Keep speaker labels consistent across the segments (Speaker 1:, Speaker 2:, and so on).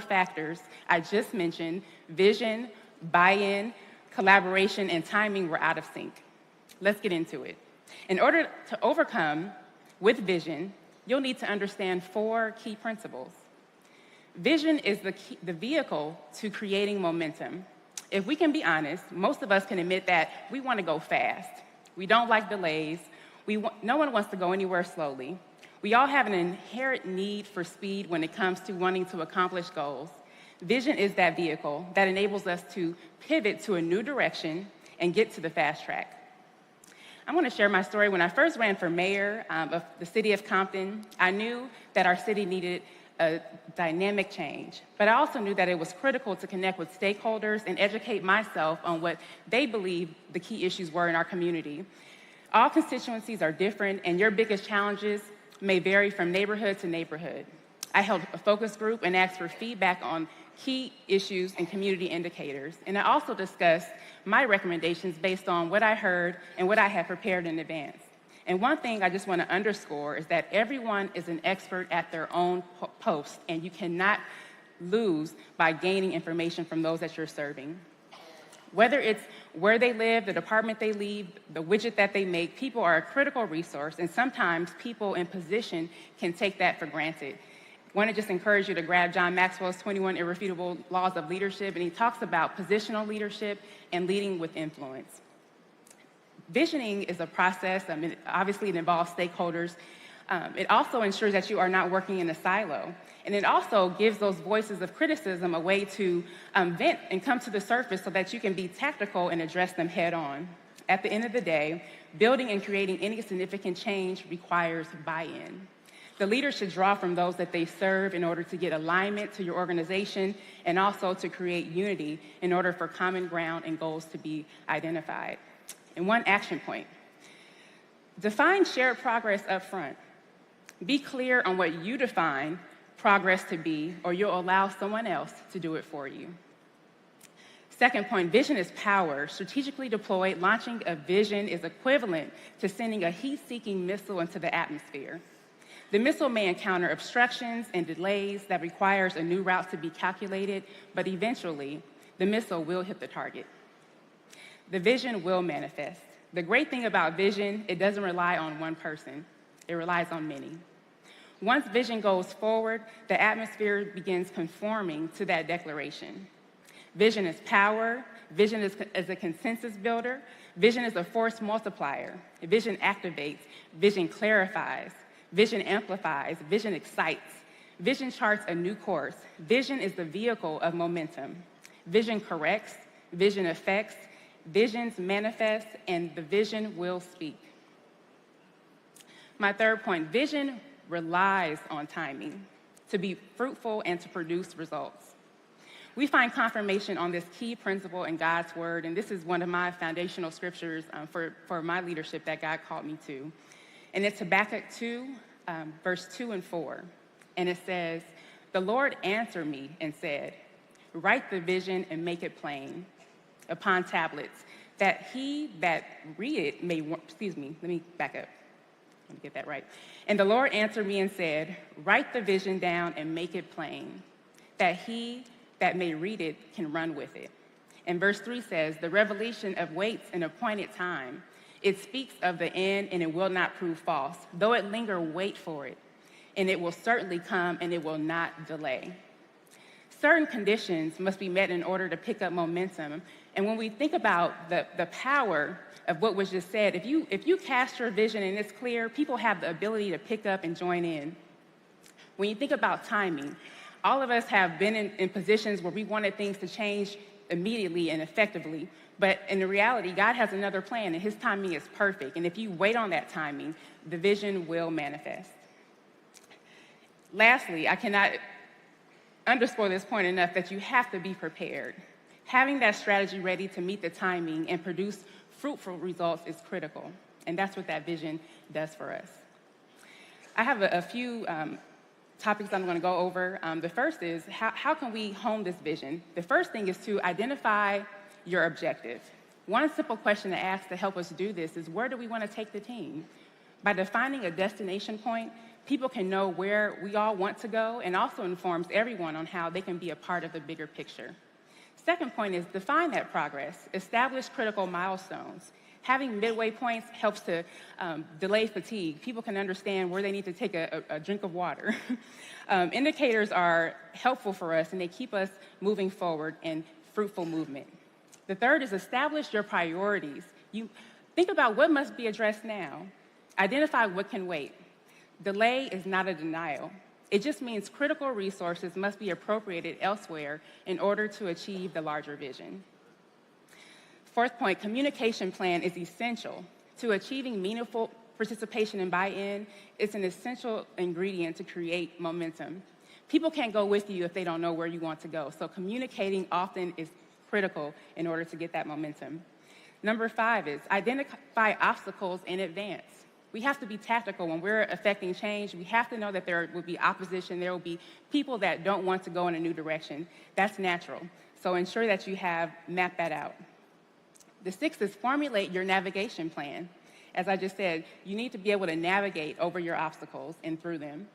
Speaker 1: factors I just mentioned, vision, buy-in, collaboration, and timing were out of sync. Let's get into it. In order to overcome with vision, you'll need to understand 4 key principles. Vision is the vehicle to creating momentum. If we can be honest, most of us can admit that we want to go fast. We don't like delays. No one wants to go anywhere slowly. We all have an inherent need for speed when it comes to wanting to accomplish goals. Vision is that vehicle that enables us to pivot to a new direction and get to the fast track. I want to share my story. When I first ran for mayor of the city of Compton, I knew that our city needed a dynamic change, but I also knew that it was critical to connect with stakeholders and educate myself on what they believe the key issues were in our community. All constituencies are different, and your biggest challenges may vary from neighborhood to neighborhood. I held a focus group and asked for feedback on key issues and community indicators, and I also discussed my recommendations based on what I heard and what I had prepared in advance. And one thing I just want to underscore is that everyone is an expert at their own post, and you cannot lose by gaining information from those that you're serving. Whether it's where they live, the department they lead, the widget that they make, people are a critical resource, and sometimes people in position can take that for granted. I want to just encourage you to grab John Maxwell's 21 Irrefutable Laws of Leadership, and he talks about positional leadership and leading with influence. Visioning is a process. Obviously, it involves stakeholders. It also ensures that you are not working in a silo. And it also gives those voices of criticism a way to vent and come to the surface so that you can be tactical and address them head on. At the end of the day, building and creating any significant change requires buy-in. The leader should draw from those that they serve in order to get alignment to your organization and also to create unity in order for common ground and goals to be identified. And one action point: define shared progress up front. Be clear on what you define progress to be, or you'll allow someone else to do it for you. Second point, vision is power. Strategically deployed, launching a vision is equivalent to sending a heat-seeking missile into the atmosphere. The missile may encounter obstructions and delays that requires a new route to be calculated, but eventually, the missile will hit the target. The vision will manifest. The great thing about vision, it doesn't rely on one person. It relies on many. Once vision goes forward, the atmosphere begins conforming to that declaration. Vision is power. Vision is a consensus builder. Vision is a force multiplier. Vision activates. Vision clarifies. Vision amplifies. Vision excites. Vision charts a new course. Vision is the vehicle of momentum. Vision corrects. Vision affects. Visions manifest, and the vision will speak. My third point, vision relies on timing to be fruitful and to produce results. We find confirmation on this key principle in God's word, and this is one of my foundational scriptures for my leadership that God called me to. And it's Habakkuk 2, verse 2 and 4. And it says, "The Lord answered me and said, write the vision and make it plain upon tablets, that he that read it may," let me back up. Let me get that right. "And the Lord answered me and said, write the vision down and make it plain, that he that may read it can run with it." And verse 3 says, "The revelation awaits an appointed time. It speaks of the end, and it will not prove false. Though it linger, wait for it, and it will certainly come, and it will not delay." Certain conditions must be met in order to pick up momentum. And when we think about the power of what was just said, if you cast your vision and it's clear, people have the ability to pick up and join in. When you think about timing, all of us have been in positions where we wanted things to change immediately and effectively, but in reality, God has another plan, and his timing is perfect. And if you wait on that timing, the vision will manifest. Lastly, I cannot underscore this point enough that you have to be prepared. Having that strategy ready to meet the timing and produce fruitful results is critical, and that's what that vision does for us. I have a few topics I'm going to go over. The first is, how can we hone this vision? The first thing is to identify your objective. One simple question to ask to help us do this is, where do we want to take the team? By defining a destination point, people can know where we all want to go and also informs everyone on how they can be a part of the bigger picture. Second point is define that progress. Establish critical milestones. Having midway points helps to delay fatigue. People can understand where they need to take a drink of water. Indicators are helpful for us, and they keep us moving forward in fruitful movement. The third is establish your priorities. You think about what must be addressed now. Identify what can wait. Delay is not a denial. It just means critical resources must be appropriated elsewhere in order to achieve the larger vision. Fourth point, communication plan is essential. To achieving meaningful participation and buy-in, it's an essential ingredient to create momentum. People can't go with you if they don't know where you want to go, so communicating often is critical in order to get that momentum. Number 5 is identify obstacles in advance. We have to be tactical when we're affecting change. We have to know that there will be opposition. There will be people that don't want to go in a new direction. That's natural. So ensure that you have mapped that out. The 6th is formulate your navigation plan. As I just said, you need to be able to navigate over your obstacles and through them.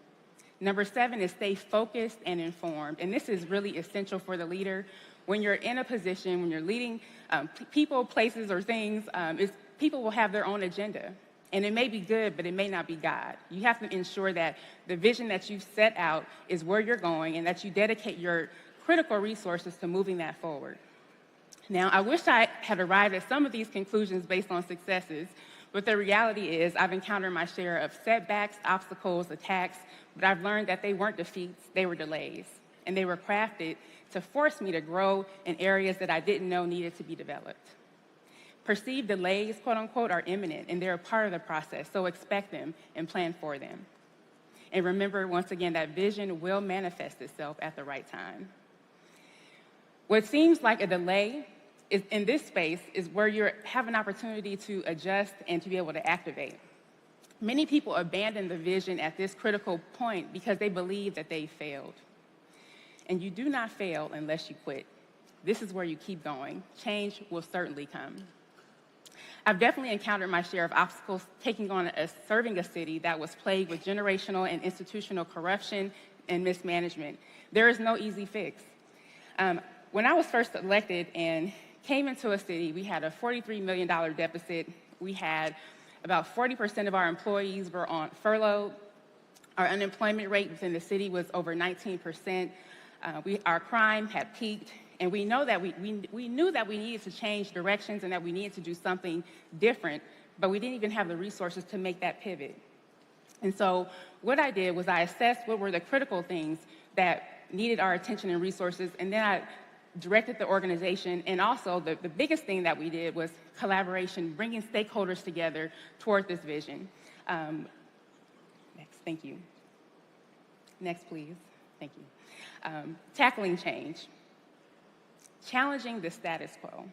Speaker 1: Number 7 is stay focused and informed. And this is really essential for the leader. When you're in a position, when you're leading people, places, or things, people will have their own agenda. And it may be good, but it may not be God. You have to ensure that the vision that you've set out is where you're going and that you dedicate your critical resources to moving that forward. Now, I wish I had arrived at some of these conclusions based on successes, but the reality is I've encountered my share of setbacks, obstacles, attacks, but I've learned that they weren't defeats, they were delays. And they were crafted to force me to grow in areas that I didn't know needed to be developed. Perceived delays, quote unquote, are imminent and they're a part of the process, so expect them and plan for them. And remember, once again, that vision will manifest itself at the right time. What seems like a delay is, in this space is where you have an opportunity to adjust and to be able to activate. Many people abandon the vision at this critical point because they believe that they failed. And you do not fail unless you quit. This is where you keep going. Change will certainly come. I've definitely encountered my share of obstacles serving a city that was plagued with generational and institutional corruption and mismanagement. There is no easy fix. When I was first elected and came into a city, we had a $43 million deficit. We had about 40% of our employees were on furlough. Our unemployment rate within the city was over 19%. Our crime had peaked. And we know that we knew that we needed to change directions and that we needed to do something different, but we didn't even have the resources to make that pivot. And so what I did was I assessed what were the critical things that needed our attention and resources, and then I directed the organization. And also the biggest thing that we did was collaboration, bringing stakeholders together toward this vision. Next, thank you. Next, please. Thank you. Tackling change. Challenging the status quo.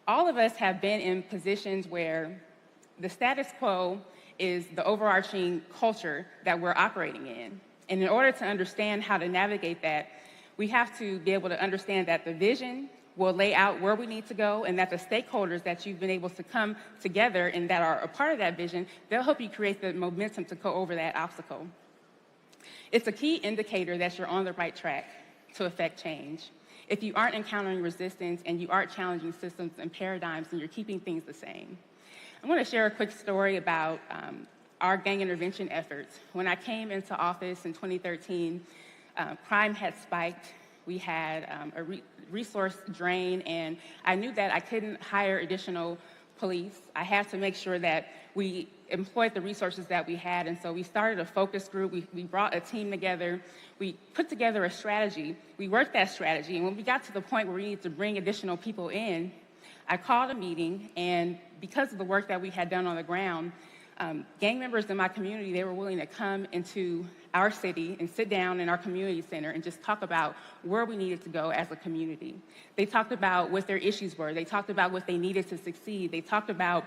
Speaker 1: All of us have been in positions where the status quo is the overarching culture that we're operating in. And in order to understand how to navigate that, we have to be able to understand that the vision will lay out where we need to go, and that the stakeholders that you've been able to come together and that are a part of that vision, they'll help you create the momentum to go over that obstacle. It's a key indicator that you're on the right track to affect change. If you aren't encountering resistance and you aren't challenging systems and paradigms and you're keeping things the same. I'm going to share a quick story about our gang intervention efforts. When I came into office in 2013, crime had spiked. We had a resource drain, and I knew that I couldn't hire additional police. I had to make sure that we employed the resources that we had, and so we started a focus group. We brought a team together. We put together a strategy. We worked that strategy, and when we got to the point where we needed to bring additional people in, I called a meeting, and because of the work that we had done on the ground, gang members in my community, they were willing to come into our city and sit down in our community center and just talk about where we needed to go as a community. They talked about what their issues were. They talked about what they needed to succeed. They talked about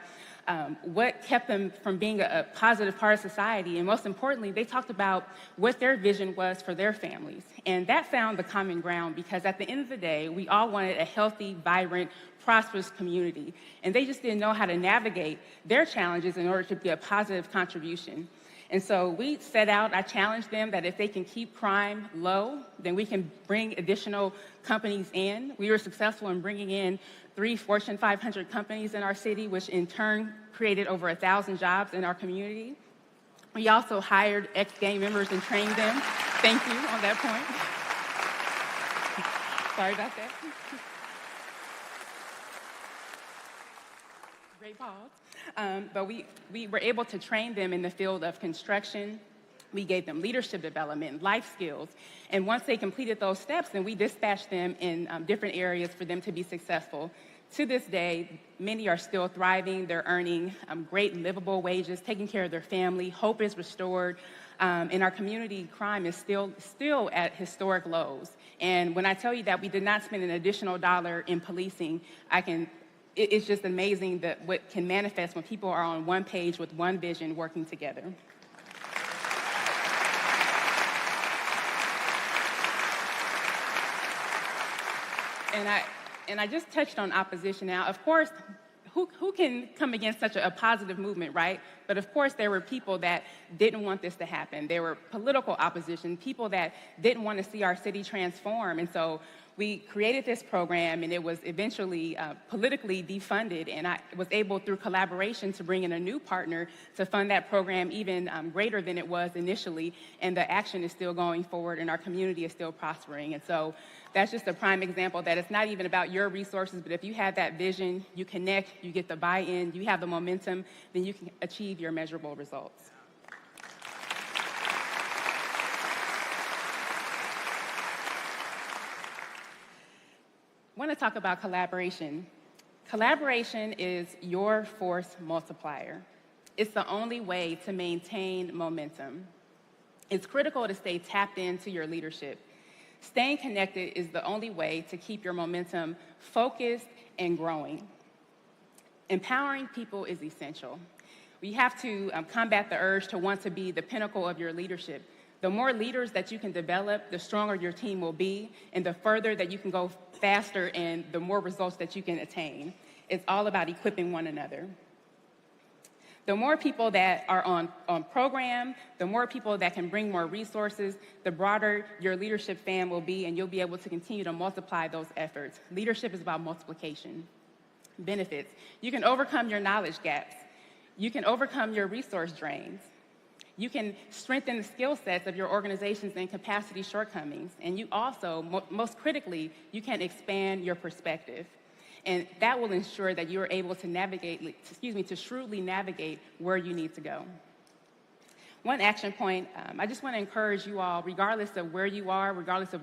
Speaker 1: what kept them from being a positive part of society. And most importantly, they talked about what their vision was for their families. And that found the common ground because at the end of the day, we all wanted a healthy, vibrant, prosperous community. And they just didn't know how to navigate their challenges in order to be a positive contribution. And so we set out, I challenged them that if they can keep crime low, then we can bring additional companies in. We were successful in bringing in 3 Fortune 500 companies in our city, which in turn created over 1,000 jobs in our community. We also hired ex-gang members and trained them. Thank you on that point. Sorry about that. Great pause. But we were able to train them in the field of construction. We gave them leadership development, life skills. And once they completed those steps, then we dispatched them in different areas for them to be successful. To this day, many are still thriving. They're earning great livable wages, taking care of their family. Hope is restored. In our community, crime is still at historic lows. And when I tell you that we did not spend an additional dollar in policing, it's just amazing that what can manifest when people are on one page with one vision working together. And I just touched on opposition. Now, of course, who can come against such a positive movement, right? But of course, there were people that didn't want this to happen. There were political opposition, people that didn't want to see our city transform. And so we created this program, and it was eventually politically defunded. And I was able, through collaboration, to bring in a new partner to fund that program even greater than it was initially. And the action is still going forward, and our community is still prospering. And so that's just a prime example that it's not even about your resources, but if you have that vision, you connect, you get the buy-in, you have the momentum, then you can achieve your measurable results. I want to talk about collaboration. Collaboration is your force multiplier. It's the only way to maintain momentum. It's critical to stay tapped into your leadership. Staying connected is the only way to keep your momentum focused and growing. Empowering people is essential. We have to combat the urge to want to be the pinnacle of your leadership. The more leaders that you can develop, the stronger your team will be, and the further that you can go faster and the more results that you can attain. It's all about equipping one another. The more people that are on program, the more people that can bring more resources, the broader your leadership fan will be, and you'll be able to continue to multiply those efforts. Leadership is about multiplication. Benefits. You can overcome your knowledge gaps. You can overcome your resource drains. You can strengthen the skill sets of your organizations and capacity shortcomings. And you also, most critically, you can expand your perspective. And that will ensure that you are able to to shrewdly navigate where you need to go. One action point, I just want to encourage you all, regardless of where you are, regardless of